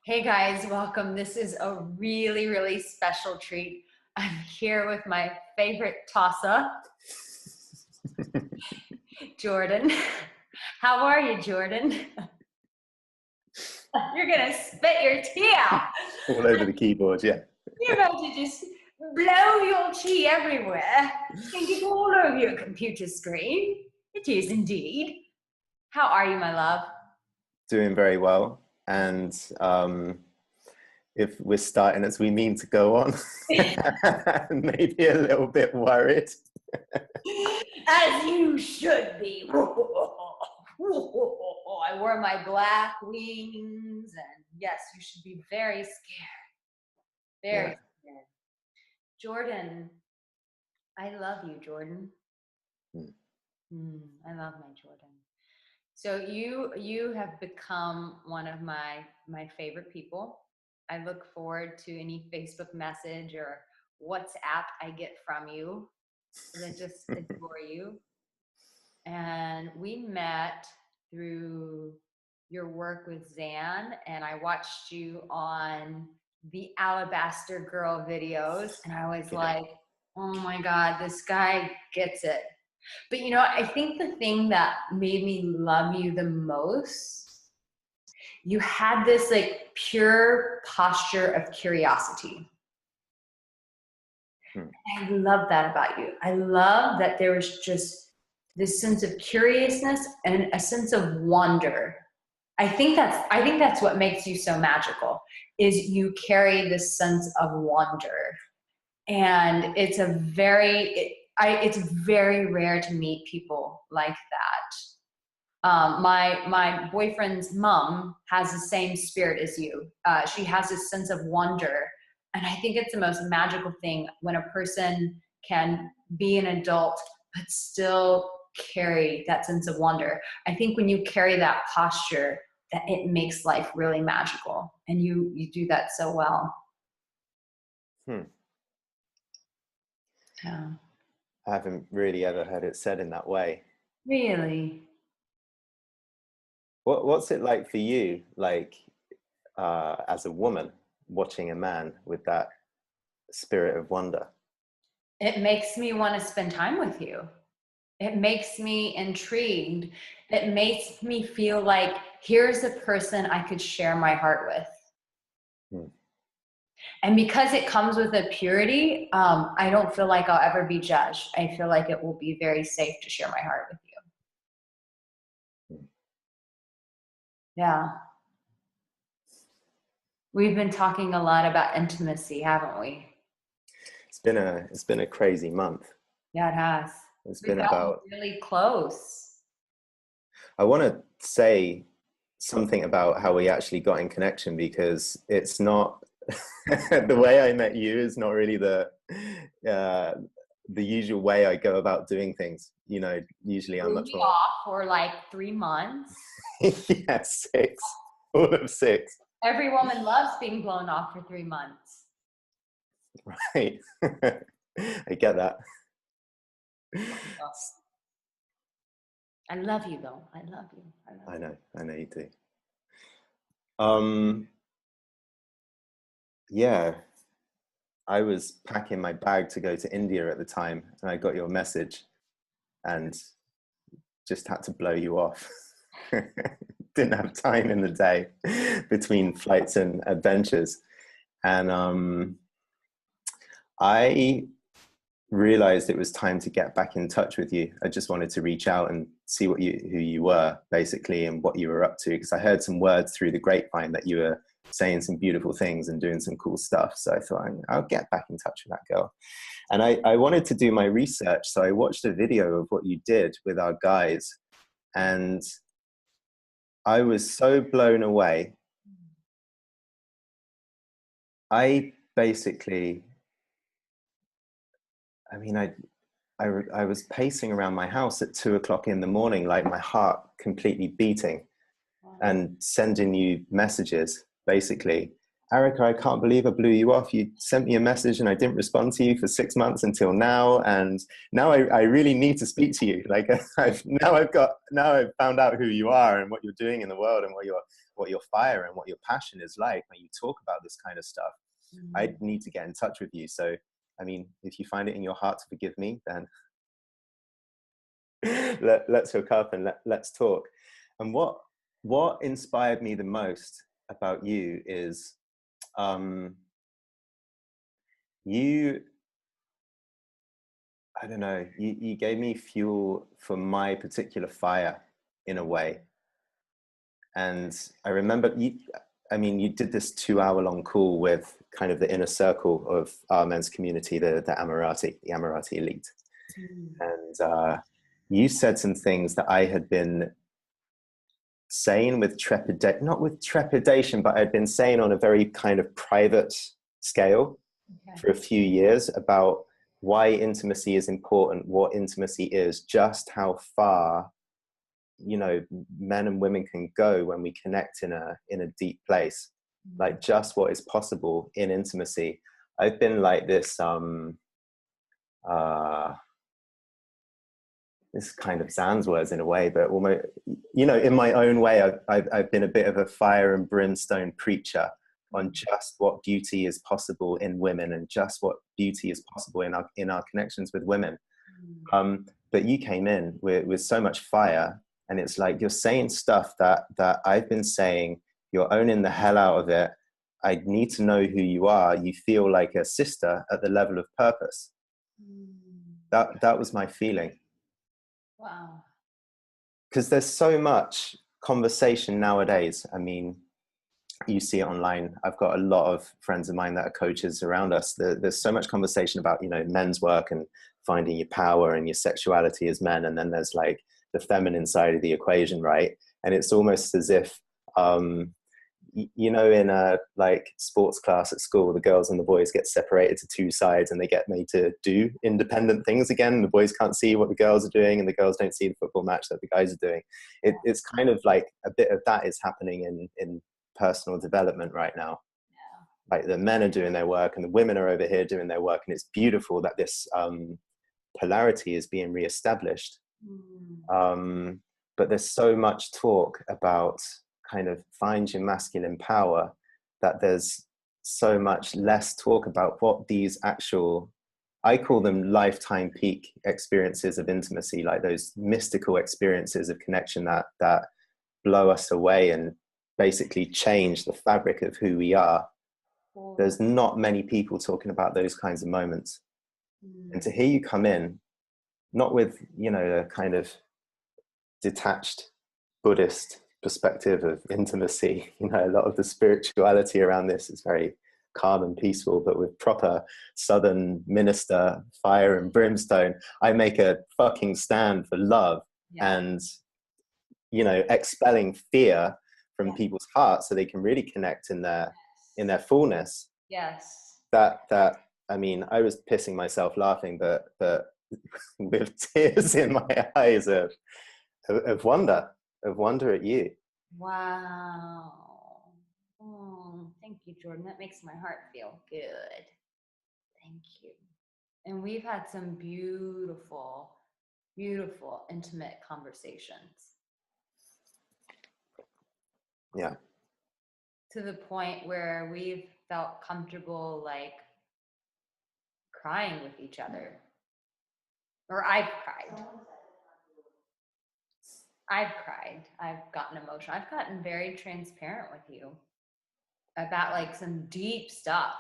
Hey guys, welcome. This is a really, really special treat. I'm here with my favorite tosser, Jordan. How are you, Jordan? You're gonna spit your tea out. All over the keyboard, yeah. You're about to just blow your tea everywhere and get all over your computer screen. It is indeed. How are you, my love? Doing very well. And if we're starting as we mean to go on, maybe a little bit worried. As you should be. I wore my black wings, and yes, you should be very scared. Very scared. Jordan, I love you, Jordan. I love my Jordan. So you have become one of my favorite people. I look forward to any Facebook message or WhatsApp I get from you. I just adore you. And we met through your work with Zan, and I watched you on the Alabaster Girl videos, and I was like, oh my God, this guy gets it. But you know, I think the thing that made me love you the most, you had this like pure posture of curiosity. I love that about you. I love that there was just this sense of curiousness and a sense of wonder. I think that's what makes you so magical, is you carry this sense of wonder. And it's very rare to meet people like that. My boyfriend's mom has the same spirit as you. She has this sense of wonder. And I think it's the most magical thing when a person can be an adult but still carry that sense of wonder. I think when you carry that posture, that it makes life really magical. And you do that so well. Yeah. I haven't really ever heard it said in that way. Really? What's it like for you, like as a woman, watching a man with that spirit of wonder? It makes me want to spend time with you. It makes me intrigued. It makes me feel like here's a person I could share my heart with. And because it comes with a purity, I don't feel like I'll ever be judged. I feel like it will be very safe to share my heart with you. Yeah. We've been talking a lot about intimacy, haven't we? It's been a crazy month. Yeah, it has. It's been about really close. I want to say something about how we actually got in connection, because it's not the way I met you is not really the usual way I go about doing things. You know, usually I'm much more off for like 3 months. Yeah, 6. All of 6. Every woman loves being blown off for 3 months. Right. I get that. I love you though. I love you. I know you do. Yeah, I was packing my bag to go to India at the time, and I got your message and just had to blow you off. Didn't have time in the day between flights and adventures. And I realized it was time to get back in touch with you. I just wanted to reach out and see who you were, basically, and what you were up to, because I heard some words through the grapevine that you were saying some beautiful things and doing some cool stuff. So I thought, I'll get back in touch with that girl. And I wanted to do my research, so I watched a video of what you did with our guys, and I was so blown away. I was pacing around my house at 2 o'clock in the morning, like my heart completely beating, and sending you messages, basically. Arica, I can't believe I blew you off. You sent me a message and I didn't respond to you for 6 months until now. And now I really need to speak to you. Like I've found out who you are and what you're doing in the world and what what your fire and what your passion is like when you talk about this kind of stuff, I need to get in touch with you. So, I mean, if you find it in your heart to forgive me, then let's hook up and let's talk. And what inspired me the most about you is you, I don't know, you gave me fuel for my particular fire in a way. And I remember you did this 2-hour long call with kind of the inner circle of our men's community, the Amirati elite. And you said some things that I had been saying with not with trepidation, but I'd been saying on a very kind of private scale for a few years about why intimacy is important, what intimacy is, just how far, you know, men and women can go when we connect in a deep place, like just what is possible in intimacy. I've been like this this kind of sans words in a way, but almost, you know, in my own way, I've been a bit of a fire and brimstone preacher on just what beauty is possible in women and just what beauty is possible in our connections with women. But you came in with so much fire, and it's like you're saying stuff that I've been saying. You're owning the hell out of it. I need to know who you are. You feel like a sister at the level of purpose. That was my feeling. Wow. Because there's so much conversation nowadays. I mean, you see it online. I've got a lot of friends of mine that are coaches around us. There's so much conversation about, you know, men's work and finding your power and your sexuality as men. And then there's like the feminine side of the equation, right? And it's almost as if, you know, in a like sports class at school, the girls and the boys get separated to two sides and they get made to do independent things again. The boys can't see what the girls are doing and the girls don't see the football match that the guys are doing. It's kind of like a bit of that is happening in personal development right now. Like the men are doing their work and the women are over here doing their work, and it's beautiful that this polarity is being reestablished. But there's so much talk about kind of find your masculine power that there's so much less talk about what these actual, I call them lifetime peak experiences of intimacy, like those mystical experiences of connection that blow us away and basically change the fabric of who we are. There's not many people talking about those kinds of moments. And to hear you come in, not with, you know, a kind of detached Buddhist perspective of intimacy, you know, a lot of the spirituality around this is very calm and peaceful, but with proper Southern minister fire and brimstone, I make a fucking stand for love and, you know, expelling fear from people's hearts so they can really connect in their fullness. That I mean, I was pissing myself laughing, but with tears in my eyes of wonder at you. Wow. Thank you, Jordan. That makes my heart feel good. Thank you. And we've had some beautiful, beautiful, intimate conversations. Yeah. To the point where we've felt comfortable, like, crying with each other. Or I've cried. I've gotten emotional. I've gotten very transparent with you about like some deep stuff.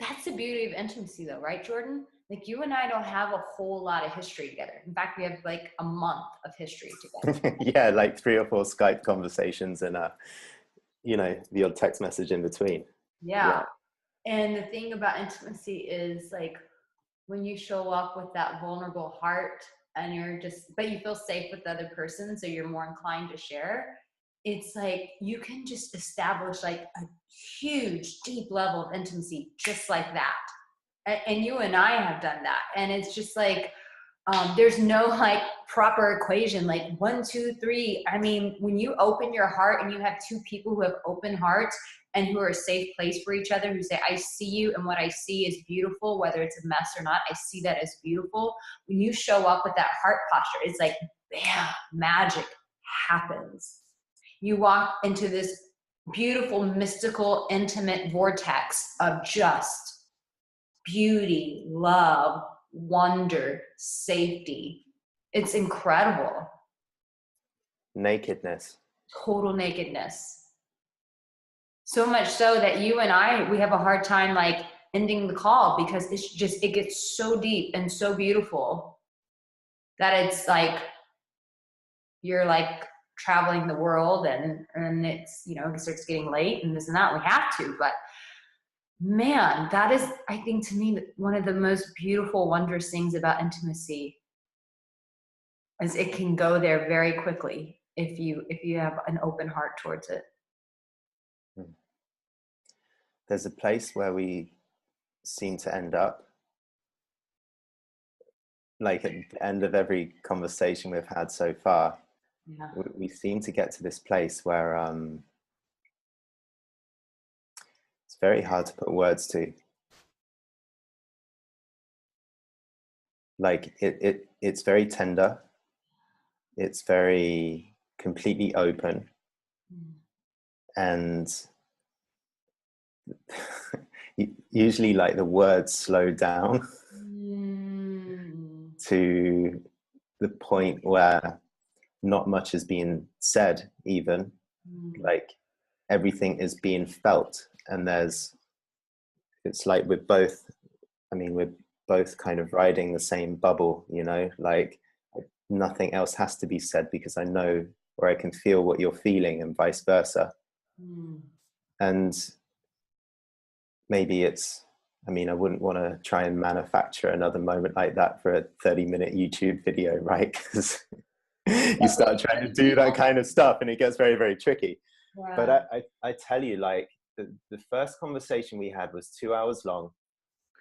That's the beauty of intimacy though, right, Jordan? Like you and I don't have a whole lot of history together. In fact, we have like a month of history together. Yeah, like 3 or 4 Skype conversations and you know, the odd text message in between. Yeah. And the thing about intimacy is like when you show up with that vulnerable heart and you're just, but you feel safe with the other person, so you're more inclined to share. It's like you can just establish like a huge, deep level of intimacy just like that. And you and I have done that. And it's just like, there's no like proper equation, like 1, 2, 3. I mean, when you open your heart and you have two people who have open hearts and who are a safe place for each other, who say, I see you and what I see is beautiful, whether it's a mess or not, I see that as beautiful. When you show up with that heart posture, it's like, bam, magic happens. You walk into this beautiful, mystical, intimate vortex of just beauty, love, wonder, safety. It's incredible. Nakedness. Total nakedness. So much so that you and I, we have a hard time like ending the call because it's just, it gets so deep and so beautiful that it's like, you're like traveling the world and it's, you know, it starts getting late and this and that, we have to, but man, that is, I think to me, one of the most beautiful, wondrous things about intimacy is it can go there very quickly if you have an open heart towards it. There's a place where we seem to end up, like at the end of every conversation we've had so far. Yeah. We seem to get to this place where it's very hard to put words to. Like it's very tender. It's very completely open. And usually like the words slow down to the point where not much is being said even. Like everything is being felt, and it's like we're both kind of riding the same bubble, you know, like nothing else has to be said because I know, or I can feel what you're feeling, and vice versa. And maybe I wouldn't want to try and manufacture another moment like that for a 30-minute YouTube video, right? Because you start trying to do that kind of stuff and it gets very, very tricky. Wow. But I tell you, like the first conversation we had was 2 hours long.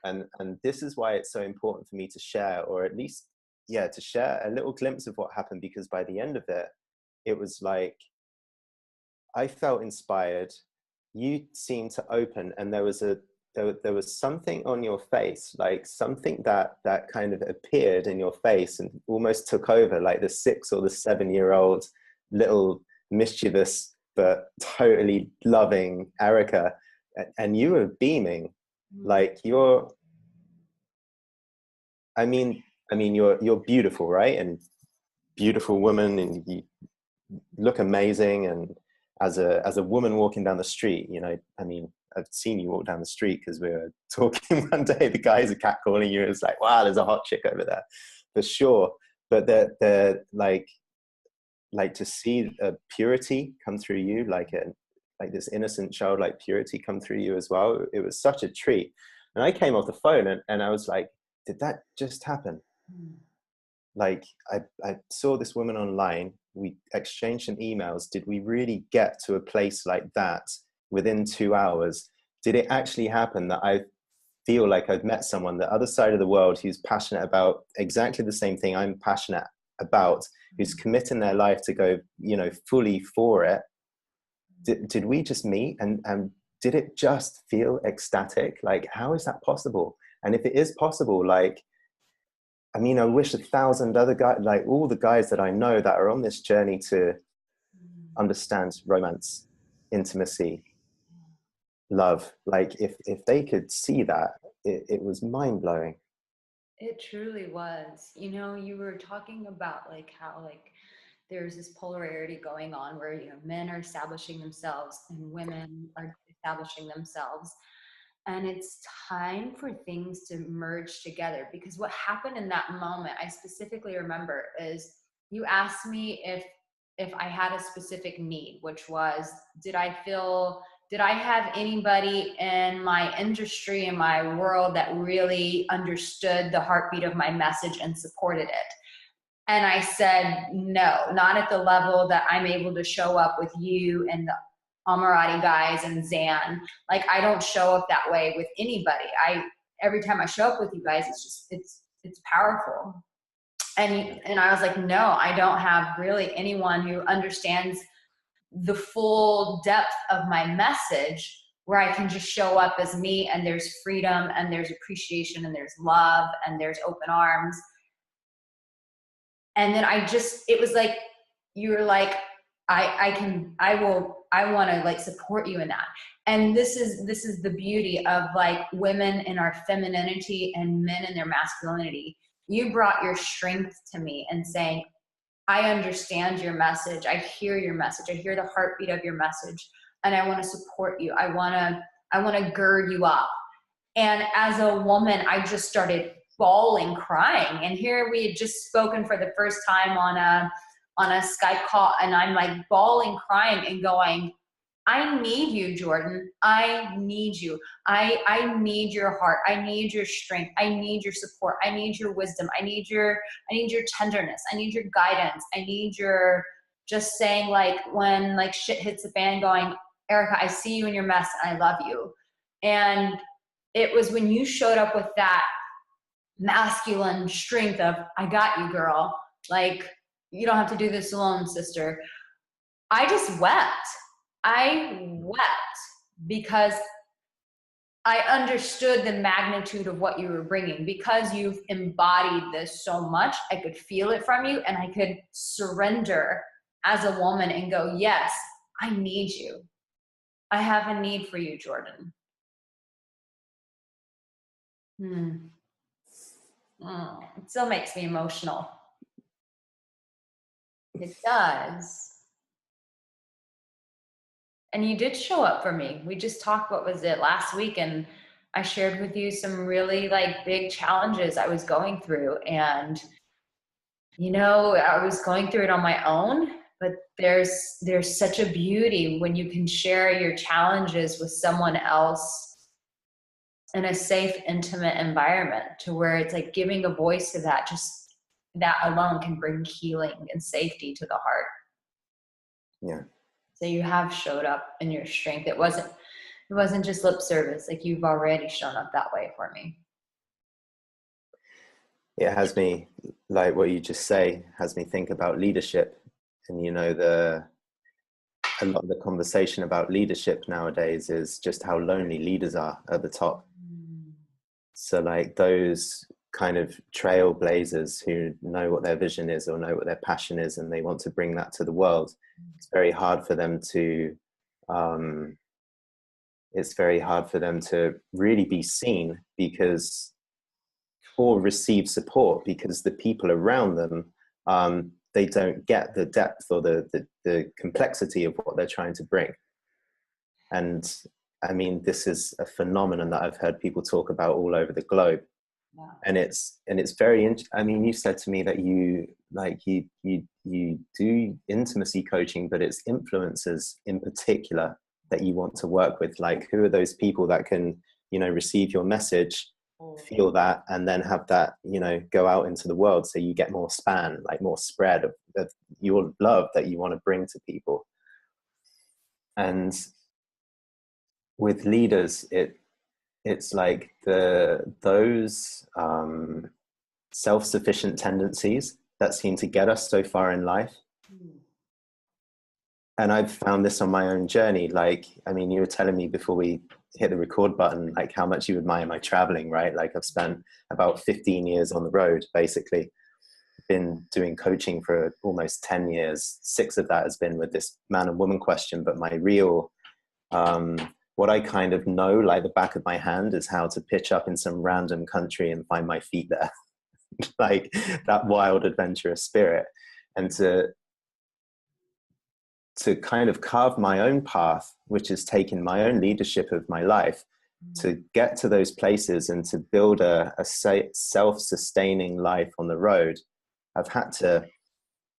And this is why it's so important for me to share, or at least, to share a little glimpse of what happened, because by the end of it, it was like, I felt inspired. You seemed to open, and there was something on your face, like something that kind of appeared in your face and almost took over, like the 6 or the 7-year-old little mischievous but totally loving Arica, and you were beaming, like you're beautiful, right? And beautiful woman, and you look amazing. And as a woman walking down the street, you know, I mean, I've seen you walk down the street because we were talking one day. The guys are catcalling you. It's like, wow, there's a hot chick over there, for sure. But they're like to see a purity come through you, like this innocent childlike purity come through you as well. It was such a treat. And I came off the phone and I was like, did that just happen? Like I saw this woman online. We exchanged some emails. Did we really get to a place like that within 2 hours? Did it actually happen that I feel like I've met someone the other side of the world who's passionate about exactly the same thing I'm passionate about, who's committing their life to go, you know, fully for it? Did we just meet and did it just feel ecstatic? Like, how is that possible? And if it is possible, like, I mean, I wish 1,000 other guys, like all the guys that I know that are on this journey to understand romance, intimacy, love, like if they could see that, it was mind-blowing. It truly was. You know, you were talking about like how like there's this polarity going on where, you know, men are establishing themselves and women are establishing themselves. And it's time for things to merge together, because what happened in that moment, I specifically remember, is you asked me if I had a specific need, which was, did I have anybody in my industry, in my world, that really understood the heartbeat of my message and supported it? And I said, no, not at the level that I'm able to show up with you and the Amirati guys and Zan. Like, I don't show up that way with anybody. Every time I show up with you guys, it's powerful. And I was like, no, I don't have really anyone who understands the full depth of my message, where I can just show up as me, and there's freedom and there's appreciation and there's love and there's open arms. And then it was like, you were like, I want to like support you in that. And this is the beauty of like women in our femininity and men in their masculinity. You brought your strength to me and saying, I understand your message. I hear your message. I hear the heartbeat of your message, and I want to support you. I want to gird you up. And as a woman, I just started bawling, crying. And here we had just spoken for the first time on a Skype call, and I'm like bawling, crying, and going, I need you, Jordan. I need you. I need your heart. I need your strength. I need your support. I need your wisdom. I need your tenderness. I need your guidance. I need your just saying like when like shit hits the fan going, Arica, I see you in your mess and I love you. And it was when you showed up with that masculine strength of, I got you, girl. Like, you don't have to do this alone, sister. I just wept. I wept because I understood the magnitude of what you were bringing. Because you've embodied this so much, I could feel it from you, and I could surrender as a woman and go, yes, I need you. I have a need for you, Jordan. It still makes me emotional. It does. And you did show up for me. We just talked, what was it, last week, and I shared with you some really like big challenges I was going through. And, you know, I was going through it on my own, but there's such a beauty when you can share your challenges with someone else in a safe, intimate environment, to where it's like giving a voice to that, just that alone can bring healing and safety to the heart. Yeah. So you have showed up in your strength. It wasn't just lip service. Like, you've already shown up that way for me. It has me, like what you just say, has me think about leadership. And, you know, a lot of the conversation about leadership nowadays is just how lonely leaders are at the top. So like those kind of trailblazers who know what their vision is or know what their passion is, and they want to bring that to the world, it's very hard for them to really be seen because, or receive support, because the people around them, they don't get the depth or the complexity of what they're trying to bring. And I mean, this is a phenomenon that I've heard people talk about all over the globe. Wow. And it's very, I mean, you said to me that you do intimacy coaching, but it's influencers in particular that you want to work with. Like, who are those people that can, you know, receive your message, feel that, and then have that, you know, go out into the world, so you get more span, like more spread of your love that you want to bring to people. And with leaders, it's like those self-sufficient tendencies that seem to get us so far in life. And I've found this on my own journey. Like, I mean, you were telling me before we hit the record button, like how much you admire my traveling, right? Like, I've spent about 15 years on the road, basically. Been doing coaching for almost 10 years. 6 of that has been with this man and woman question. But my real, what I kind of know, like the back of my hand, is how to pitch up in some random country and find my feet there. Like that wild, adventurous spirit. And to kind of carve my own path, which has taken my own leadership of my life, to get to those places and to build a self-sustaining life on the road. I've had to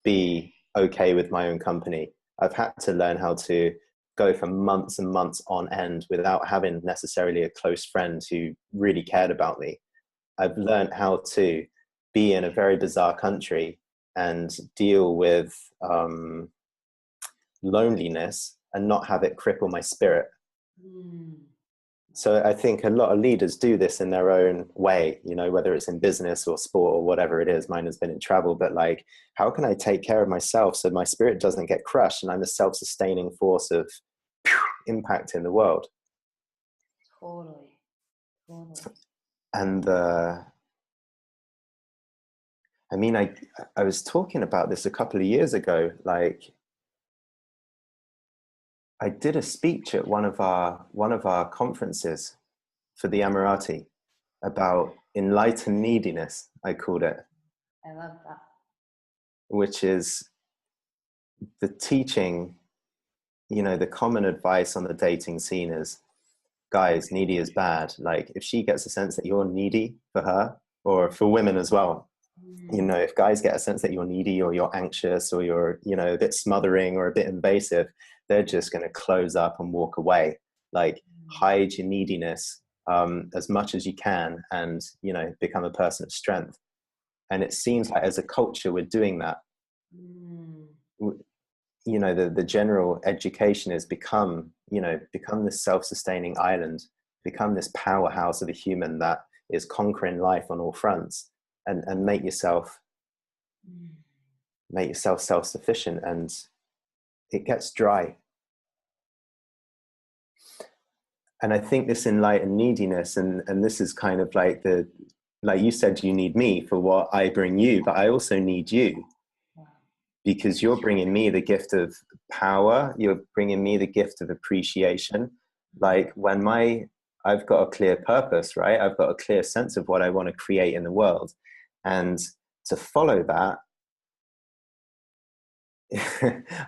be okay with my own company. I've had to learn how to go for months and months on end without having necessarily a close friend who really cared about me. I've learned how to be in a very bizarre country and deal with loneliness and not have it cripple my spirit. So I think a lot of leaders do this in their own way, you know, whether it's in business or sport or whatever it is. Mine has been in travel, but like, how can I take care of myself so my spirit doesn't get crushed and I'm a self-sustaining force of impact in the world? Totally. And I mean, I was talking about this a couple of years ago. Like, I did a speech at one of our conferences for the Emirati about enlightened neediness, I called it, I love that. which is the teaching, the common advice on the dating scene is, guys, needy is bad. Like, if she gets a sense that you're needy for her, or for women as well, if guys get a sense that you're needy or you're anxious or you're, a bit smothering or a bit invasive, they're just going to close up and walk away. Like, hide your neediness as much as you can, and, become a person of strength. And it seems like as a culture, we're doing that. The general education has become this self-sustaining island, become this powerhouse of a human that is conquering life on all fronts, and make yourself self-sufficient, and it gets dry. And I think this enlightened neediness, and this is kind of like like you said, you need me for what I bring you, but I also need you, because you're bringing me the gift of power. You're bringing me the gift of appreciation. Like, when I've got a clear purpose, right? I've got a clear sense of what I want to create in the world. And to follow that,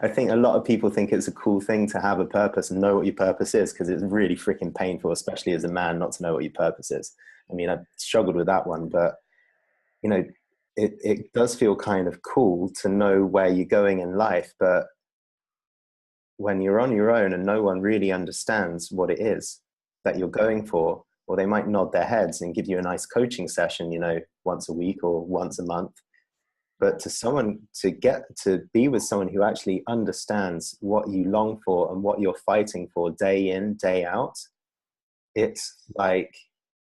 I think a lot of people think it's a cool thing to have a purpose and know what your purpose is, because it's really freaking painful, especially as a man, not to know what your purpose is. I mean, I've struggled with that one, but it does feel kind of cool to know where you're going in life. But when you're on your own and no one really understands what it is that you're going for, or they might nod their heads and give you a nice coaching session, once a week or once a month. But to get to be with someone who actually understands what you long for and what you're fighting for day in, day out, it's like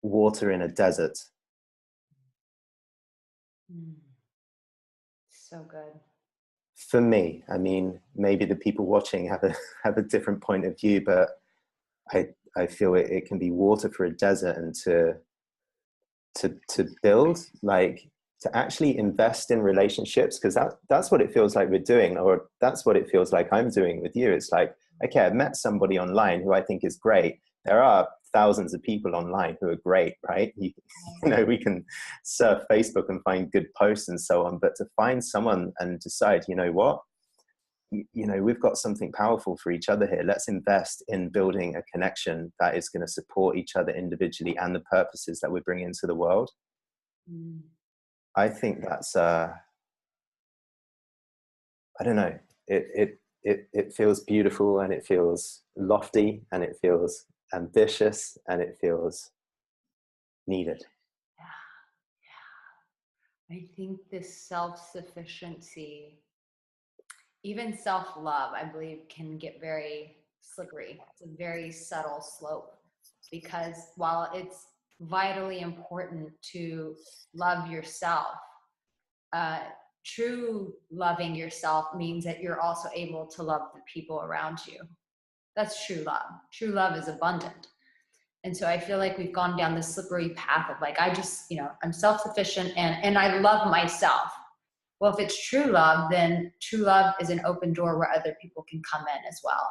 water in a desert. So good. For me, I mean, maybe the people watching have a different point of view, but I feel it can be water for a desert. And to build, like, to actually invest in relationships, because that's what it feels like we're doing, or that's what it feels like I'm doing with you. It's like, okay, I've met somebody online who I think is great. There are thousands of people online who are great, right? We can surf Facebook and find good posts and so on, but to find someone and decide, what, we've got something powerful for each other here. Let's invest in building a connection that is going to support each other individually and the purposes that we're bringing into the world. I think that's I don't know, it feels beautiful, and it feels lofty, and it feels ambitious, and it feels needed. I think this self-sufficiency, even self-love, I believe, can get very slippery. It's a very subtle slope, because while it's vitally important to love yourself, true loving yourself means that you're also able to love the people around you. That's true love. True love is abundant. And so I feel like we've gone down this slippery path of like, I just, I'm self-sufficient and I love myself. Well, if it's true love, then true love is an open door where other people can come in as well.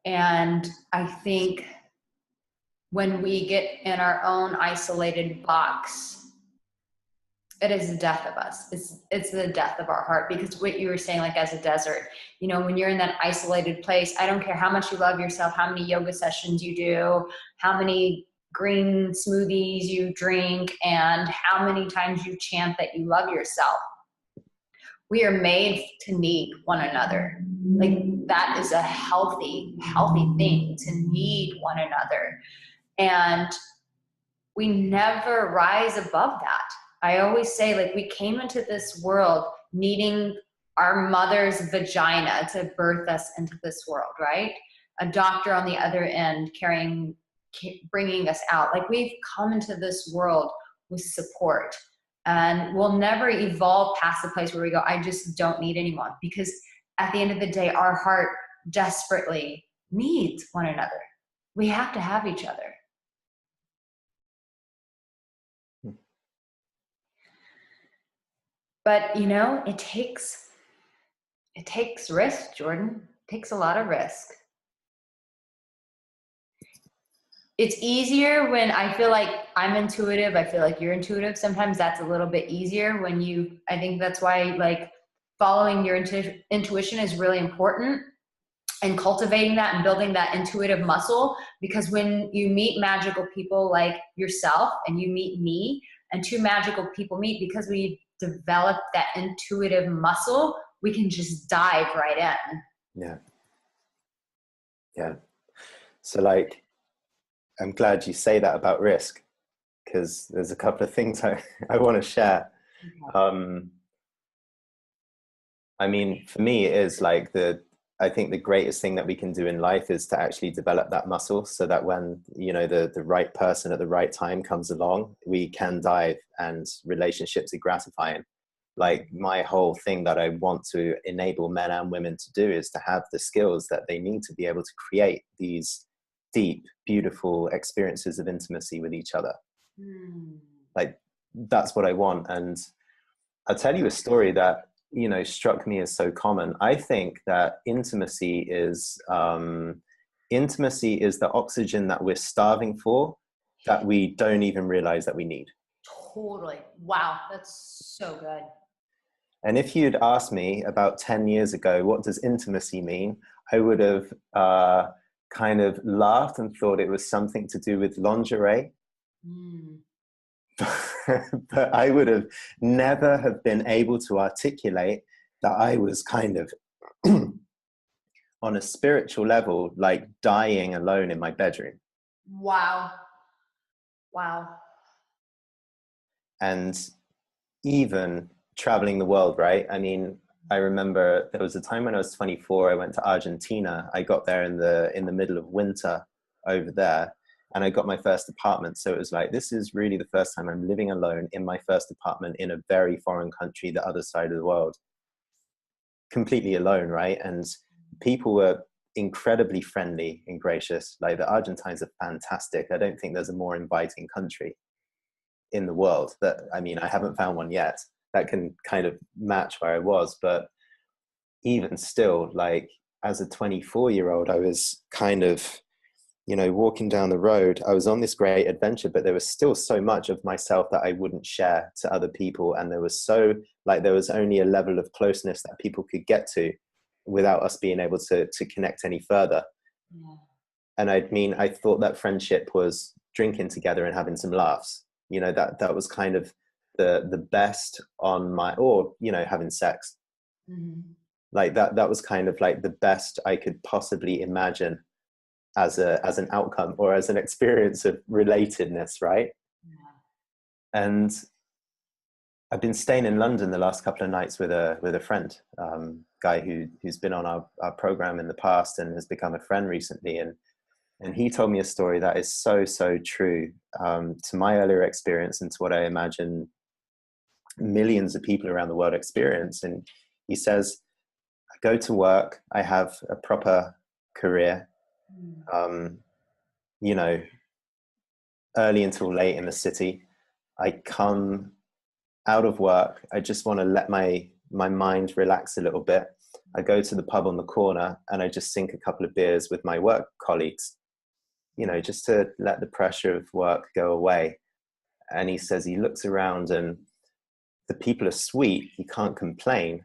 And I think when we get in our own isolated box, it is the death of us. It's the death of our heart, because what you were saying, like as a desert, when you're in that isolated place, I don't care how much you love yourself, how many yoga sessions you do, how many green smoothies you drink, and how many times you chant that you love yourself. We are made to need one another. Like, that is a healthy thing, to need one another. And we never rise above that. I always say, like, we came into this world needing our mother's vagina to birth us into this world, right? A doctor on the other end bringing us out. Like, we've come into this world with support, and we'll never evolve past the place where we go, I just don't need anyone, because at the end of the day, our heart desperately needs one another. We have to have each other. But it takes risk, Jordan. takes a lot of risk. It's easier when I feel like I'm intuitive. I feel like you're intuitive. Sometimes that's a little bit easier when I think that's why like following your intuition is really important, and cultivating that and building that intuitive muscle, because when you meet magical people like yourself and you meet me and two magical people meet, because we develop that intuitive muscle, we can just dive right in. Yeah. Yeah. So like, I'm glad you say that about risk, because there's a couple of things I want to share. Okay. I mean, for me, it is like I think the greatest thing that we can do in life is to actually develop that muscle, so that when, you know, the right person at the right time comes along, we can dive, and relationships are gratifying. Like, my whole thing that I want to enable men and women to do is to have the skills that they need to be able to create these deep, beautiful experiences of intimacy with each other. Like, that's what I want. And I'll tell you a story that, you know, struck me as so common. I think that intimacy is the oxygen that we're starving for, that we don't even realize that we need. Totally. Wow, that's so good. And if you'd asked me about 10 years ago, what does intimacy mean? I would have kind of laughed and thought it was something to do with lingerie. But I would have never have been able to articulate that I was kind of on a spiritual level, like dying alone in my bedroom. Wow. Wow. And even traveling the world, right? I mean, I remember there was a time when I was 24, I went to Argentina. I got there in the middle of winter over there, and I got my first apartment. So it was like, this is really the first time I'm living alone in my first apartment in a very foreign country, the other side of the world, completely alone, right? And people were incredibly friendly and gracious. Like, the Argentines are fantastic. I don't think there's a more inviting country in the world. That, I mean, I haven't found one yet that can kind of match where I was. But even still, like, as a 24-year-old, I was kind of, you know, walking down the road. I was on this great adventure, but there was still so much of myself that I wouldn't share to other people. And there was only a level of closeness that people could get to without us being able to connect any further. Yeah. And I thought that friendship was drinking together and having some laughs. You know, that was kind of the best on my, or, you know, having sex. Like that was kind of like the best I could possibly imagine as an outcome or as an experience of relatedness, right? Yeah. And I've been staying in London the last couple of nights with a friend, guy who's been on our program in the past and has become a friend recently. And he told me a story that is so, so true to my earlier experience and to what I imagine millions of people around the world experience. And he says, I go to work, I have a proper career, you know, early until late in the city. I come out of work, I just want to let my mind relax a little bit. I go to the pub on the corner and I just sink a couple of beers with my work colleagues, you know, just to let the pressure of work go away. And he says he looks around and the people are sweet, he can't complain,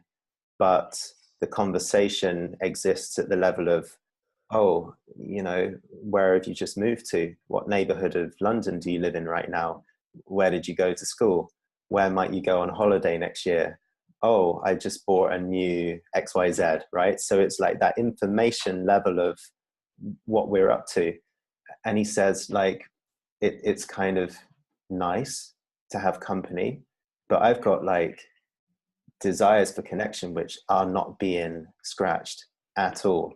but the conversation exists at the level of, oh, you know, where have you just moved to? What neighborhood of London do you live in right now? Where did you go to school? Where might you go on holiday next year? Oh, I just bought a new XYZ, right? So it's like that information level of what we're up to. And he says, like, it's kind of nice to have company, but I've got like desires for connection which are not being scratched at all.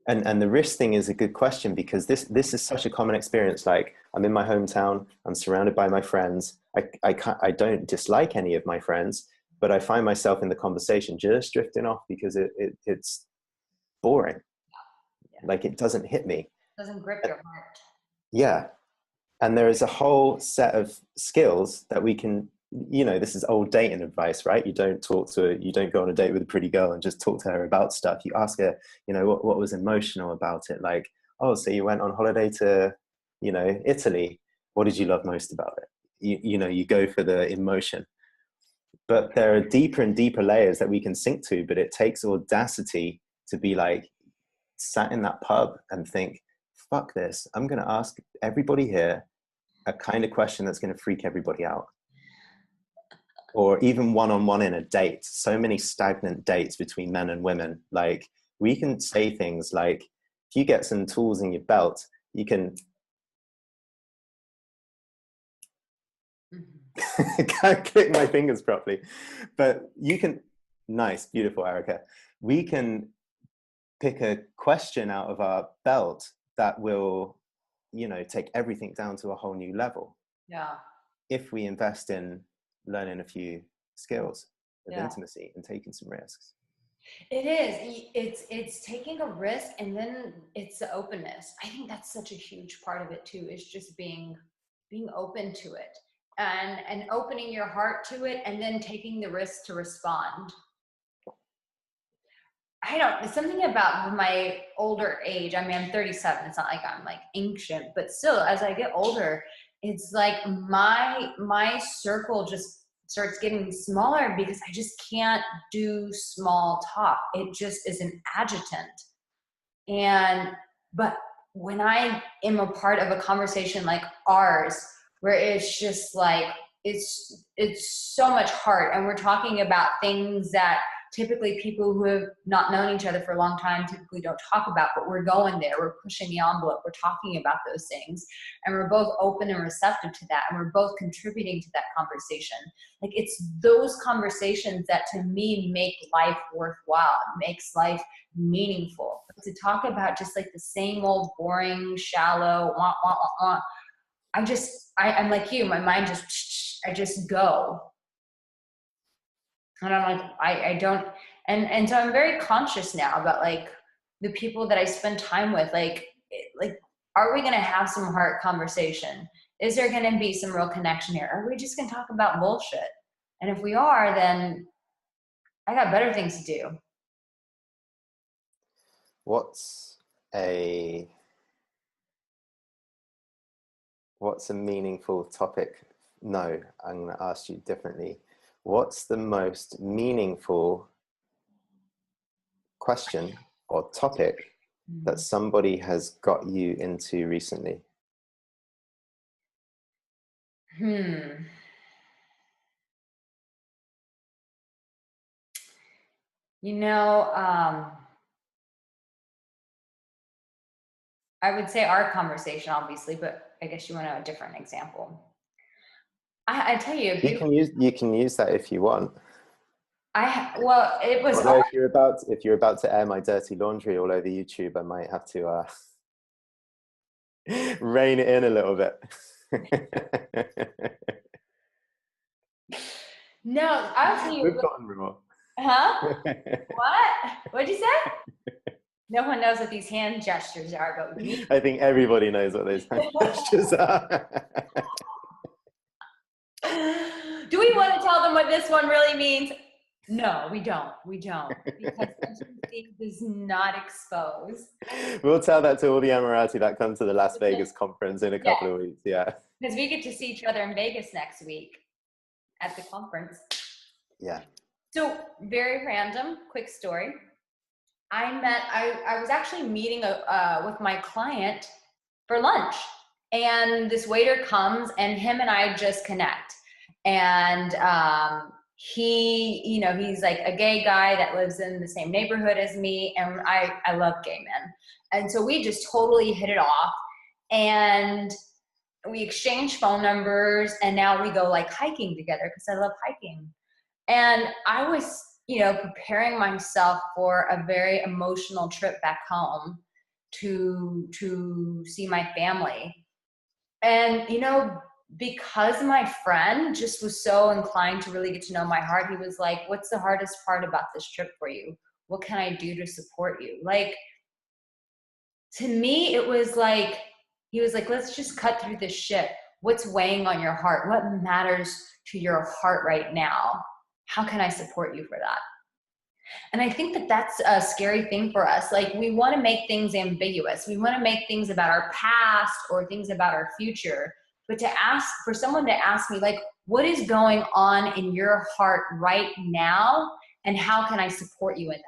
And the risk thing is a good question, because this is such a common experience. Like, I'm in my hometown, I'm surrounded by my friends. I don't dislike any of my friends, but I find myself in the conversation just drifting off because it's boring. Yeah. Like, it doesn't hit me. Doesn't grip your heart. Yeah. And there is a whole set of skills that we can you know, this is old dating advice, right? You don't go on a date with a pretty girl and just talk to her about stuff. You ask her, you know, what was emotional about it? Like, oh, so you went on holiday to, you know, Italy. What did you love most about it? You know, you go for the emotion. But there are deeper and deeper layers that we can sink to, but it takes audacity to be like sat in that pub and think, fuck this, I'm going to ask everybody here a kind of question that's going to freak everybody out. Or even one-on-one in a date. So many stagnant dates between men and women. Like, we can say things like, if you get some tools in your belt, you can can't click my fingers properly, but you can, nice, beautiful, Arica. We can pick a question out of our belt that will, you know, take everything down to a whole new level. Yeah. If we invest in learning a few skills of Yeah. intimacy and taking some risks. It is. It's taking a risk, and then it's the openness. I think that's such a huge part of it too, is just being open to it, and opening your heart to it, and then taking the risk to respond. It's something about my older age. I mean, I'm 37. It's not like I'm like ancient, but still, as I get older, it's like my circle just starts getting smaller because I just can't do small talk. It just is an adjutant. But when I am a part of a conversation like ours, where it's just like, it's so much heart, and we're talking about things that typically people who have not known each other for a long time typically don't talk about, but we're going there, we're pushing the envelope, we're talking about those things, and we're both open and receptive to that, and we're both contributing to that conversation. Like, it's those conversations that to me make life worthwhile, makes life meaningful. To talk about just like the same old boring, shallow, wah, wah, wah, wah. I'm like you, my mind I just go. And I'm like, I don't, and so I'm very conscious now about like the people that I spend time with, like, are we going to have some heart conversation? Is there going to be some real connection here? Or are we just going to talk about bullshit? And if we are, then I got better things to do. What's a meaningful topic? No, I'm going to ask you differently. What's the most meaningful question or topic that somebody has got you into recently? You know, I would say our conversation, obviously, but I guess you want to know a different example. I tell you, You can use that if you want. Well, it was. Although if you're about to air my dirty laundry all over YouTube, I might have to rein it in a little bit. No, I'll tell you. We've gotten raw. Huh? What? What'd you say? No one knows what these hand gestures are, but me. I think everybody knows what those hand gestures are. Do we want to tell them what this one really means? No, we don't. We don't. Because intimacy does not expose. We'll tell that to all the Emirati that come to the Las Vegas conference in a couple of weeks. Yeah. Because we get to see each other in Vegas next week at the conference. Yeah. So, very random, quick story. I was actually meeting with my client for lunch, and this waiter comes, and him and I just connect. And he's like a gay guy that lives in the same neighborhood as me, and I love gay men. And so we just totally hit it off, and we exchanged phone numbers, and now we go like hiking together because I love hiking. And I was, preparing myself for a very emotional trip back home to see my family. And, because my friend just was so inclined to really get to know my heart, he was like, what's the hardest part about this trip for you? What can I do to support you? Like, to me, it was like, he was like, let's just cut through this shit. what's weighing on your heart? What matters to your heart right now? How can I support you for that? And I think that that's a scary thing for us. Like, we want to make things ambiguous. We want to make things about our past or things about our future. But to ask for someone to ask me, like, what is going on in your heart right now? And how can I support you in that?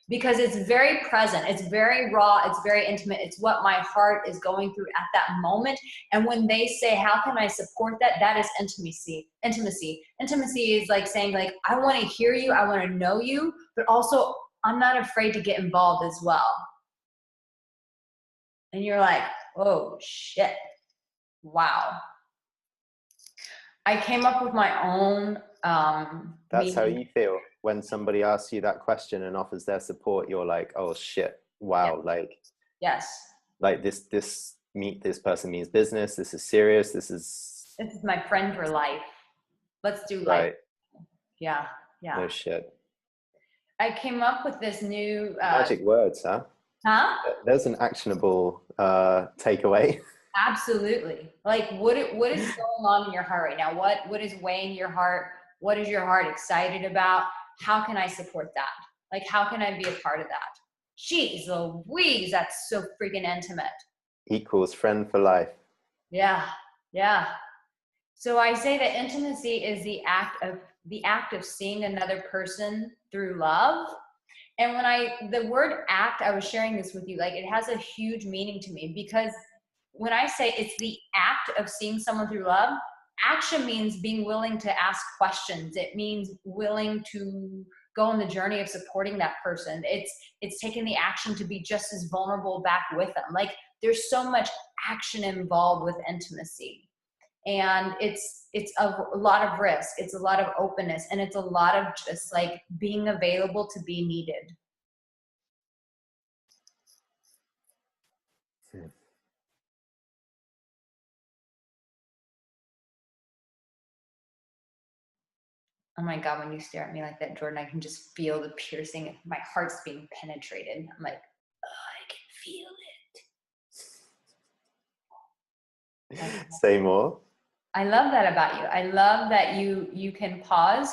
Because it's very present, it's very raw, it's very intimate, it's what my heart is going through at that moment. And when they say, how can I support that? That is intimacy is like saying, like, I want to hear you, I want to know you, but also I'm not afraid to get involved as well. And you're like, oh shit, wow. I came up with my own That's how meaning. you feel when somebody asks you that question and offers their support. You're like, oh shit, wow. Yeah. Yes. Like this person means business. This is serious. This is my friend for life. Let's do life. Right. Yeah. No shit. I came up with this new magic words, huh? There's an actionable takeaway. Absolutely. Like, what is going on in your heart right now? What is weighing your heart? What is your heart excited about? How can I support that? Like, how can I be a part of that? Jeez Louise, that's so freaking intimate. Equals friend for life. Yeah. So I say that intimacy is the act of seeing another person through love. And when the word act, I was sharing this with you, like, it has a huge meaning to me, because when I say it's the act of seeing someone through love, action means being willing to ask questions. It means willing to go on the journey of supporting that person. It's taking the action to be just as vulnerable back with them. Like, there's so much action involved with intimacy. And it's a lot of risk. It's a lot of openness. And it's a lot of just like being available to be needed. Oh my God, when you stare at me like that, Jordan, I can just feel the piercing. My heart's being penetrated. I'm like, oh, I can feel it. Say more. I love that about you. I love that you can pause,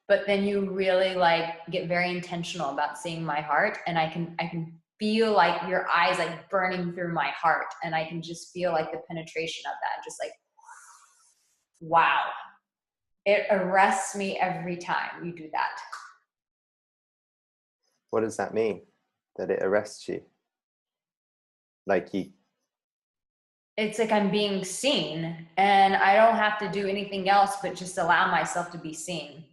but then you really like get very intentional about seeing my heart. And I can feel like your eyes like burning through my heart. And I can just feel like the penetration of that. Just like, wow. It arrests me every time you do that. What does that mean? That it arrests you? Like you... It's like I'm being seen, and I don't have to do anything else but just allow myself to be seen.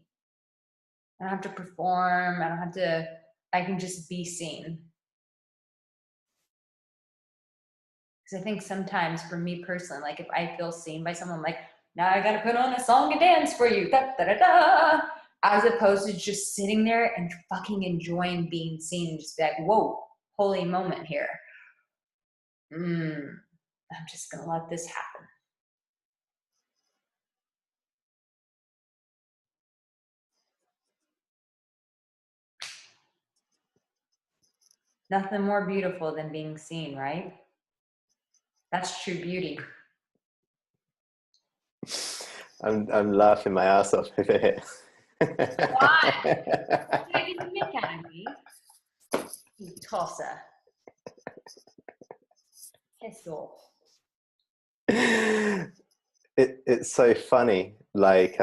I don't have to perform. I can just be seen. Because I think sometimes for me personally, like if I feel seen by someone, I'm like, now I got to put on a song and dance for you, da, da, da, da, as opposed to just sitting there and fucking enjoying being seen and just be like, whoa, holy moment here. I'm just going to let this happen. Nothing more beautiful than being seen, right? That's true beauty. I'm laughing my ass off over here. Why? What did you make out of me? You tosser. Piss off. It's so funny. Like,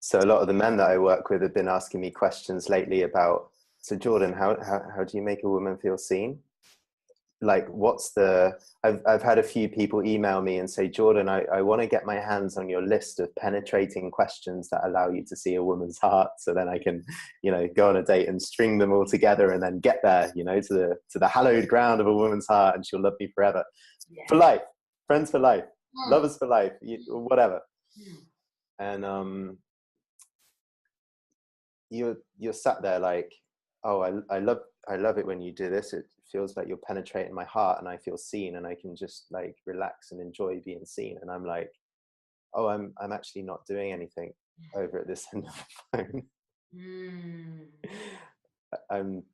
so a lot of the men that I work with have been asking me questions lately about, so Jordan, how do you make a woman feel seen? Like, I've had a few people email me and say, Jordan, I want to get my hands on your list of penetrating questions that allow you to see a woman's heart. So then I can, go on a date and string them all together and then get there, to the hallowed ground of a woman's heart, and she'll love me forever. Yeah. For life, friends for life, lovers for life, whatever. And you're sat there like, oh, I love it when you do this. It feels like you're penetrating my heart and I feel seen and I can just like relax and enjoy being seen. And I'm like, oh, I'm actually not doing anything over at this end of the phone. I'm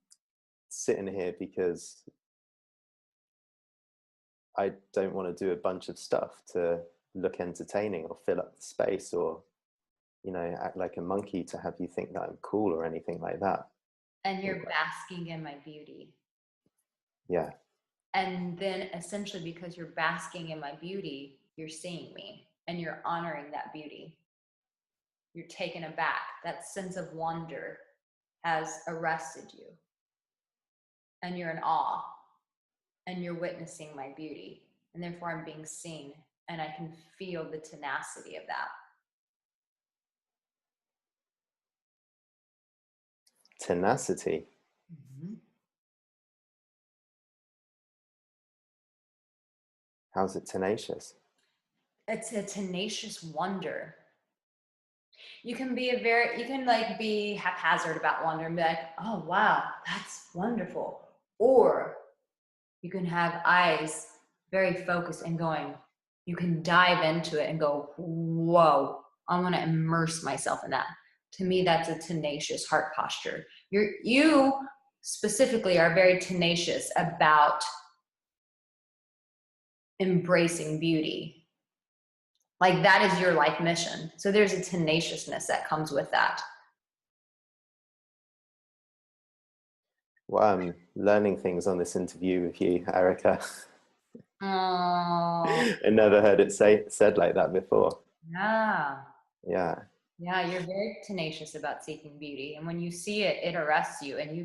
sitting here because I don't want to do a bunch of stuff to look entertaining or fill up the space or, you know, act like a monkey to have you think that I'm cool or anything like that. And you're basking in my beauty. Yeah. And then essentially, because you're basking in my beauty, you're seeing me and you're honoring that beauty. You're taken aback. That sense of wonder has arrested you. And you're in awe. And you're witnessing my beauty. And therefore, I'm being seen. And I can feel the tenacity of that. Tenacity. Mm-hmm. How's it tenacious? It's a tenacious wonder. You can be like be haphazard about wonder and be like, oh wow, that's wonderful. Or you can have eyes very focused and going, you can dive into it and go, whoa, I want to immerse myself in that. To me, that's a tenacious heart posture. You specifically are very tenacious about embracing beauty. Like that is your life mission. So there's a tenaciousness that comes with that. Well, I'm learning things on this interview with you, Arica. Oh, I never heard it said like that before. yeah. Yeah. Yeah, you're very tenacious about seeking beauty. And when you see it, it arrests you and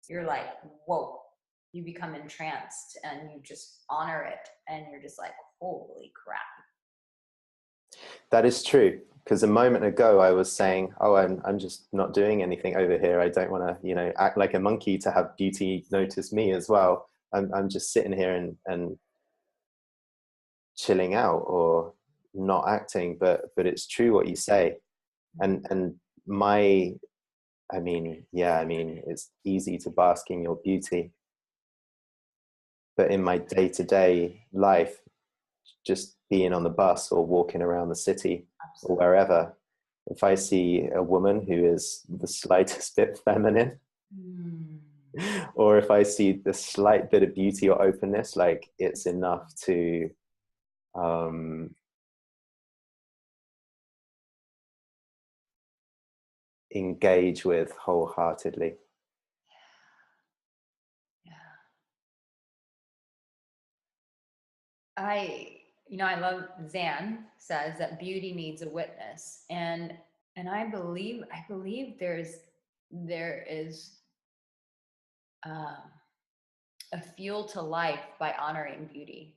you're like, whoa, you become entranced and you just honor it. And you're just like, holy crap. That is true. Because a moment ago I was saying, oh, I'm just not doing anything over here. I don't want to, you know, act like a monkey to have beauty notice me as well. I'm just sitting here and chilling out or not acting. But it's true what you say. And my, I mean, it's easy to bask in your beauty. But in my day-to-day life, just being on the bus or walking around the city or wherever, if I see a woman who is the slightest bit feminine, or if I see the slight bit of beauty or openness, like it's enough to engage with wholeheartedly. I love Zan says that beauty needs a witness. And I believe there is a fuel to life by honoring beauty.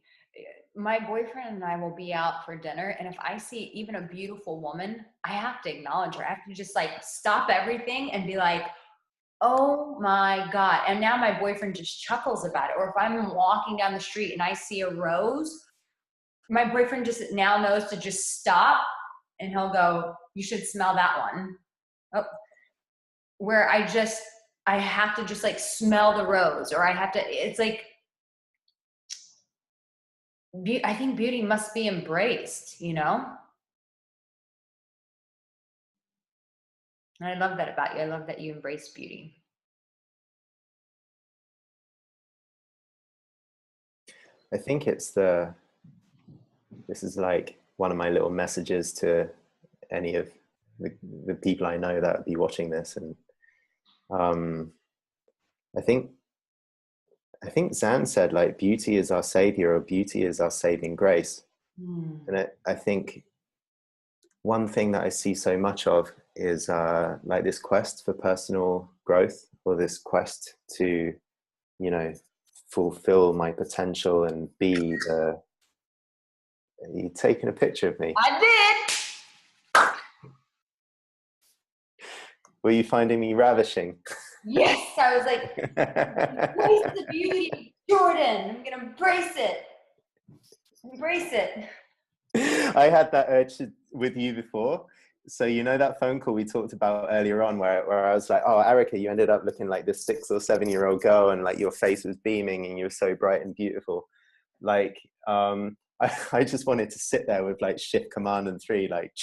My boyfriend and I will be out for dinner, and if I see even a beautiful woman, I have to acknowledge her. I have to just like stop everything and be like, oh my God. And now my boyfriend just chuckles about it. Or if I'm walking down the street and I see a rose, my boyfriend just now knows to just stop and he'll go, you should smell that one. Oh, where I have to just like smell the rose, or it's like, I think beauty must be embraced, you know? And I love that about you. I love that you embrace beauty. I think this is like one of my little messages to any of the people I know that would be watching this. And I think Zan said like beauty is our savior, or beauty is our saving grace. And I think one thing that I see so much of is like this quest for personal growth, or this quest to, you know, fulfill my potential and be the... Are you taking a picture of me? I did. Were you finding me ravishing? Yes, I was like, embrace the beauty, Jordan. I'm gonna embrace it. Embrace it. I had that urge with you before. So you know that phone call we talked about earlier on where I was like, oh, Arica, you ended up looking like this 6 or 7-year-old girl, and like your face was beaming and you were so bright and beautiful. Like I just wanted to sit there with like Shift Command and 3, like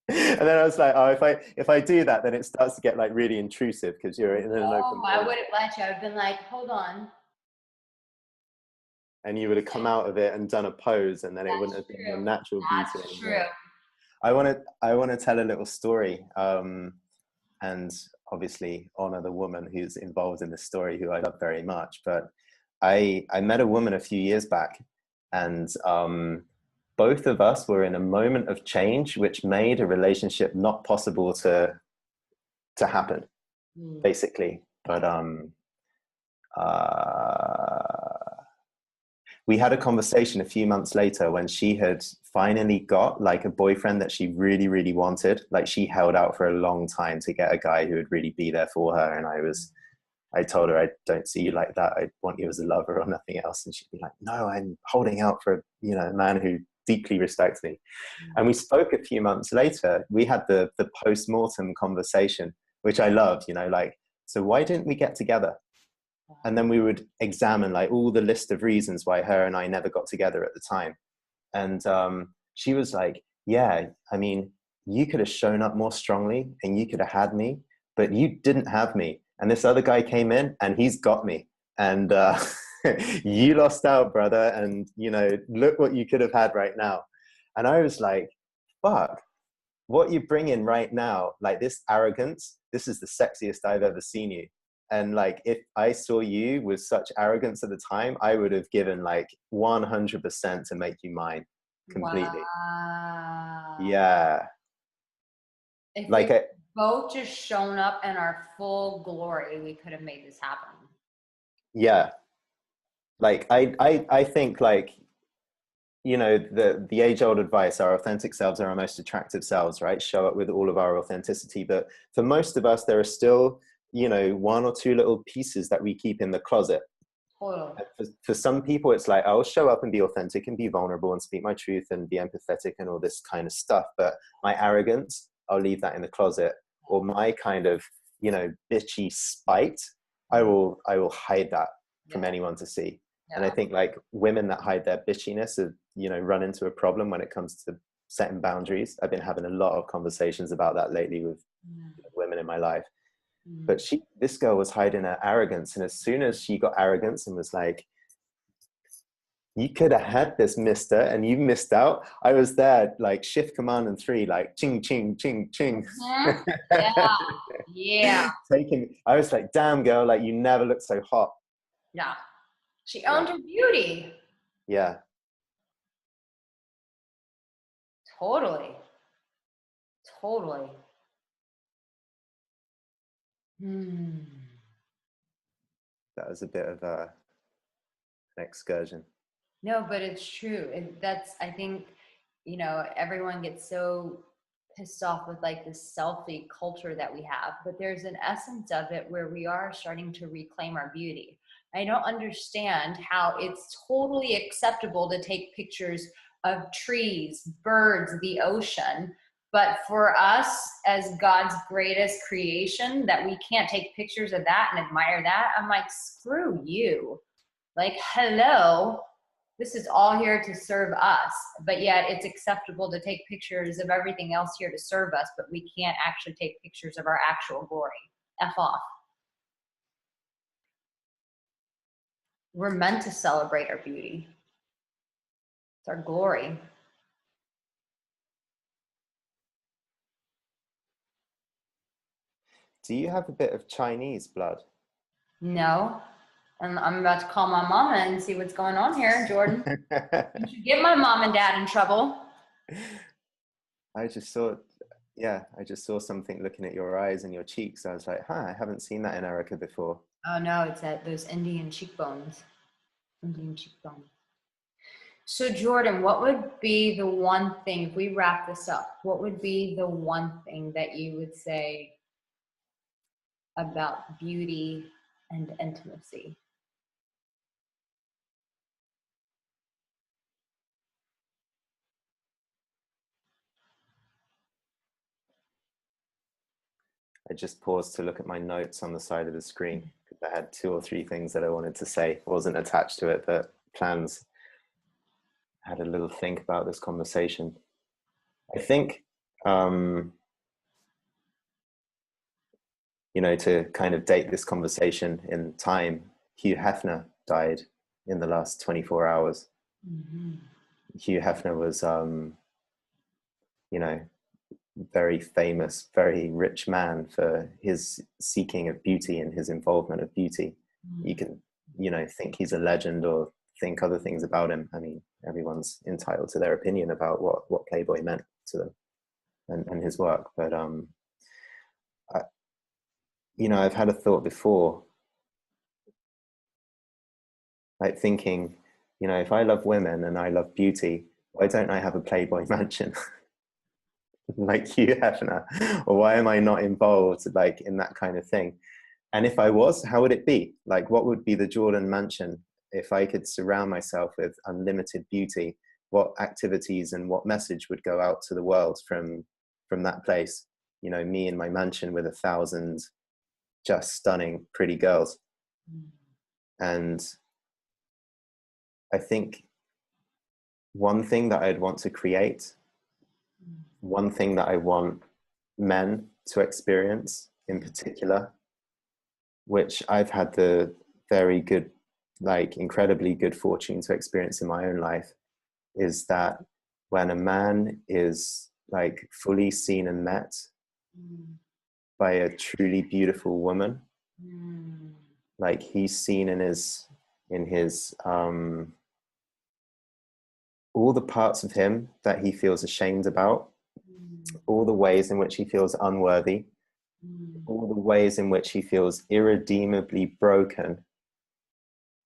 and then I was like, oh, if I do that, then it starts to get like really intrusive because you're in an open. I would have let you. I've been like, hold on. and you would have come out of it and done a pose, and then it wouldn't That's have been your true. natural beauty That's true. anymore. I want to tell a little story, and obviously honor the woman who's involved in the story, who I love very much. But I met a woman a few years back, and both of us were in a moment of change, which made a relationship not possible to happen, basically. But we had a conversation a few months later when she had finally got like a boyfriend that she really, really wanted. Like, she held out for a long time to get a guy who would really be there for her. And I told her, I don't see you like that. I want you as a lover or nothing else. And she'd be like, no, I'm holding out for, a man who deeply respects me. And we spoke a few months later. We had the post-mortem conversation, which I loved, like, so why didn't we get together? And then we would examine like all the list of reasons why her and I never got together at the time. And she was like, yeah, I mean, you could have shown up more strongly and you could have had me, but you didn't have me. And this other guy came in and he's got me. And you lost out, brother. And, look what you could have had right now. And I was like, fuck, what you bring in right now, like this arrogance, this is the sexiest I've ever seen you. And like, if I saw you with such arrogance at the time, I would have given like 100% to make you mine completely. Wow. Yeah. If Like, we both just shown up in our full glory, we could have made this happen. yeah. Like, I think like, the age-old advice, our authentic selves are our most attractive selves, right? Show up with all of our authenticity. But for most of us, there are still, one or two little pieces that we keep in the closet. Totally. For some people, it's like, I'll show up and be authentic and be vulnerable and speak my truth and be empathetic and all this kind of stuff. But my arrogance, I'll leave that in the closet. Or my kind of, bitchy spite, I will hide that from anyone to see. Yeah. And I think like women that hide their bitchiness have, run into a problem when it comes to setting boundaries. I've been having a lot of conversations about that lately with women in my life. But this girl was hiding her arrogance. And as soon as she got arrogance and was like, you could have had this, mister, and you missed out. I was there, like shift command and 3, like ching, ching, ching, ching. Yeah. Yeah. I was like, damn girl, like you never looked so hot. Yeah. She owned her beauty. Yeah. Totally. That was a bit of an excursion. No, but it's true. I think, everyone gets so pissed off with like this selfie culture that we have, but there's an essence of it where we are starting to reclaim our beauty. I don't understand how it's totally acceptable to take pictures of trees, birds, the ocean, but for us as God's greatest creation, that we can't take pictures of that and admire that. I'm like, screw you. Like, hello, this is all here to serve us, but yet it's acceptable to take pictures of everything else here to serve us, but we can't actually take pictures of our actual glory. F off. We're meant to celebrate our beauty. It's our glory. Do you have a bit of Chinese blood? No. And I'm about to call my mama and see what's going on here, Jordan. You should get my mom and dad in trouble. I just saw something looking at your eyes and your cheeks. I was like, I haven't seen that in Arica before. Oh no, it's those Indian cheekbones. So Jordan, what would be the one thing, if we wrap this up, what would be the one thing that you would say about beauty and intimacy? I just paused to look at my notes on the side of the screen because I had 2 or 3 things that I wanted to say. It wasn't attached to it, but plans. I had a little think about this conversation. I think, to kind of date this conversation in time, Hugh Hefner died in the last 24 hours. Mm-hmm. Hugh Hefner was, you know, very famous, very rich man for his seeking of beauty and his involvement of beauty. You can, you know, think he's a legend or think other things about him. I mean, everyone's entitled to their opinion about what Playboy meant to them and his work. But, I, you know, I've had a thought before, like thinking, you know, if I love women and I love beauty, why don't I have a Playboy mansion? Like you, Hefner? Or why am I not involved like in that kind of thing? And if I was, how would it be? Like, what would be the Jordan mansion if I could surround myself with unlimited beauty? What activities and what message would go out to the world from that place? You know, me in my mansion with 1,000 just stunning, pretty girls. And I think one thing that I'd want to create, one thing that I want men to experience in particular, which I've had the very good, like incredibly good fortune to experience in my own life, is that when a man is like fully seen and met by a truly beautiful woman, like he's seen in his all the parts of him that he feels ashamed about, all the ways in which he feels unworthy, all the ways in which he feels irredeemably broken,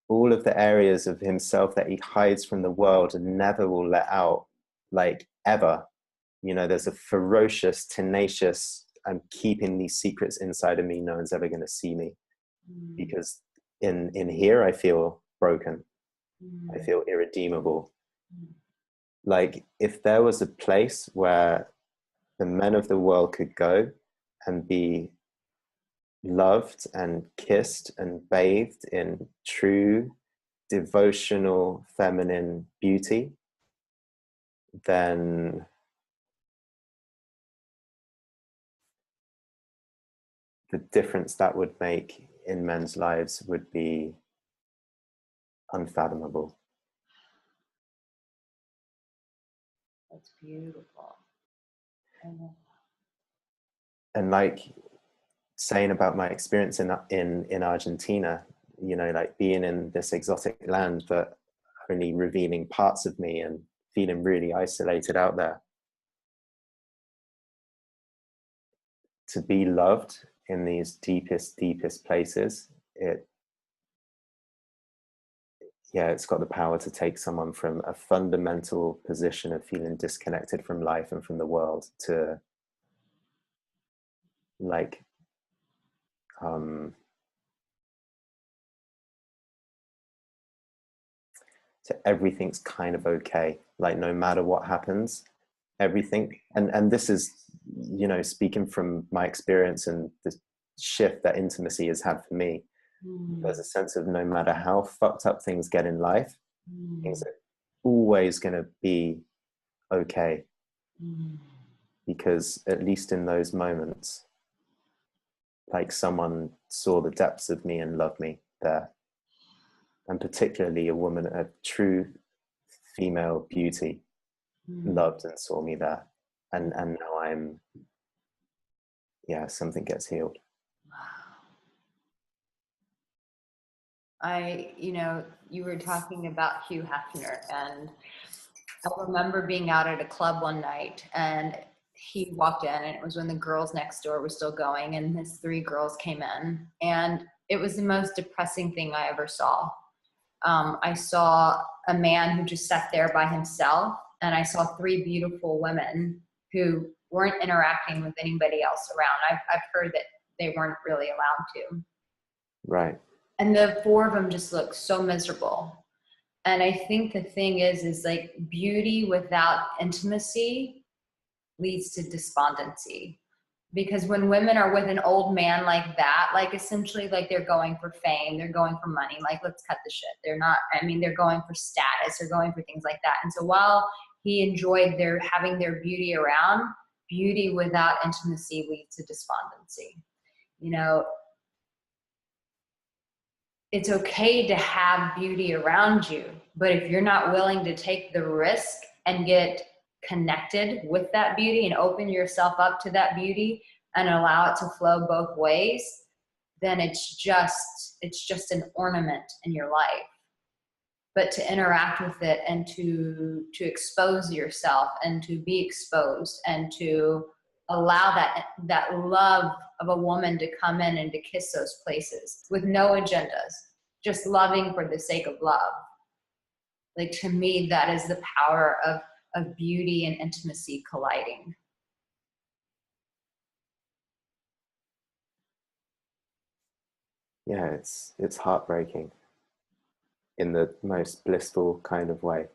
all of the areas of himself that he hides from the world and never will let out, like ever. You know, there's a ferocious, tenacious, I'm keeping these secrets inside of me. No one's ever going to see me because in here, I feel broken. I feel irredeemable. Like if there was a place where the men of the world could go and be loved and kissed and bathed in true devotional feminine beauty, then the difference that would make in men's lives would be unfathomable. That's beautiful. And like saying about my experience in Argentina, you know, like being in this exotic land, but only revealing parts of me and feeling really isolated out there. To be loved in these deepest places, it's got the power to take someone from a fundamental position of feeling disconnected from life and from the world to like so everything's kind of okay, like no matter what happens, everything. And this is, you know, speaking from my experience and the shift that intimacy has had for me. There's a sense of no matter how fucked up things get in life, things are always going to be okay, because at least in those moments, like someone saw the depths of me and loved me there. And particularly a woman, a true female beauty, loved and saw me there. And now I'm, something gets healed. You know, you were talking about Hugh Hefner, and I remember being out at a club one night and he walked in, and it was when the girls next door were still going, and his 3 girls came in, and it was the most depressing thing I ever saw. I saw a man who just sat there by himself, and I saw 3 beautiful women who weren't interacting with anybody else around. I've heard that they weren't really allowed to. Right. And the 4 of them just looked so miserable. And I think the thing is like beauty without intimacy leads to despondency. Because when women are with an old man like that, like essentially like they're going for fame, they're going for money, like let's cut the shit. They're not, I mean, they're going for status, they're going for things like that. And so while he enjoyed having their beauty around, beauty without intimacy leads to despondency. You know, it's okay to have beauty around you, but if you're not willing to take the risk and get connected with that beauty and open yourself up to that beauty and allow it to flow both ways, then it's just an ornament in your life. But to interact with it and to expose yourself and to be exposed and to allow that love of a woman to come in and to kiss those places with no agendas, just loving for the sake of love. Like, to me, that is the power of beauty and intimacy colliding. Yeah, it's heartbreaking in the most blissful kind of way.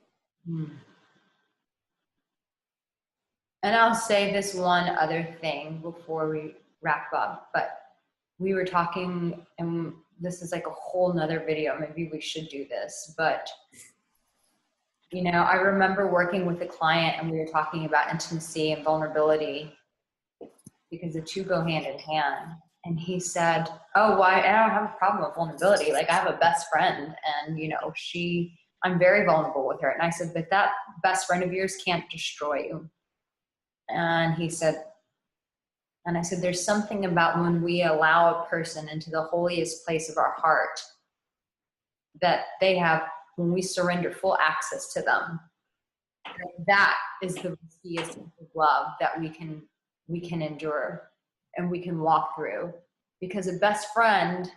And I'll say this one other thing before we wrap up, but we were talking, and this is like a whole nother video, maybe we should do this, but you know, I remember working with a client and we were talking about intimacy and vulnerability because the two go hand in hand. And he said, oh, why? I don't have a problem with vulnerability. Like, I have a best friend and, you know, I'm very vulnerable with her. And I said, but that best friend of yours can't destroy you. And he said, and I said, there's something about when we allow a person into the holiest place of our heart that they have, when we surrender full access to them, that is the riskiest of love that we can endure and we can walk through. Because a best friend,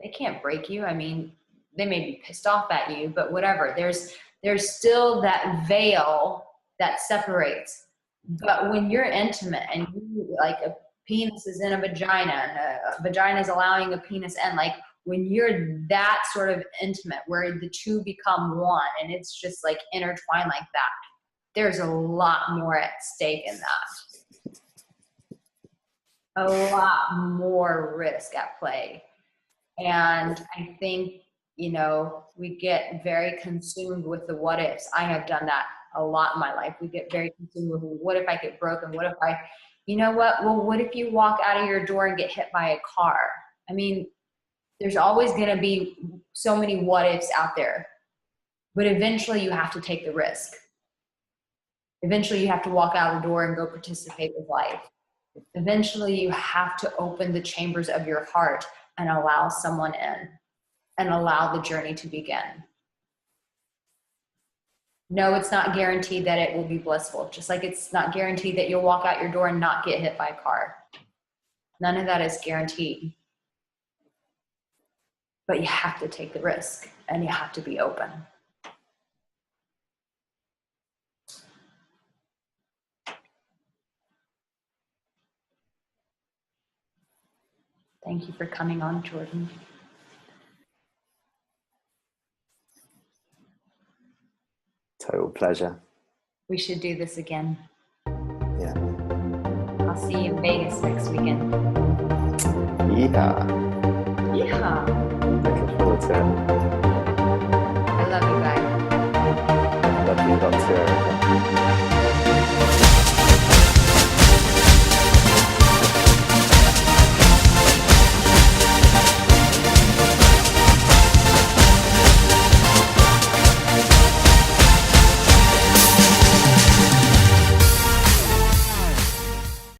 they can't break you. I mean, they may be pissed off at you, but whatever. There's still that veil that separates. But when you're intimate and you, like, a penis is in a vagina and a vagina is allowing a penis in, like, when you're that sort of intimate where the two become one and it's just like intertwined like that, there's a lot more at stake in that. A lot more risk at play. And I think, you know, we get very consumed with the what ifs. I have done that a lot in my life. We get very consumed with, what if I get broken? What if you know what? Well, what if you walk out of your door and get hit by a car? I mean, there's always going to be so many what ifs out there, but eventually you have to take the risk. Eventually you have to walk out the door and go participate with life. Eventually you have to open the chambers of your heart and allow someone in and allow the journey to begin. No, it's not guaranteed that it will be blissful. Just like it's not guaranteed that you'll walk out your door and not get hit by a car. None of that is guaranteed. But you have to take the risk and you have to be open. Thank you for coming on, Jordan. Total pleasure. We should do this again. Yeah. I'll see you in Vegas next weekend. Yeehaw. Yeehaw. Looking forward to it. I love you guys. Love you, Dr. Arica.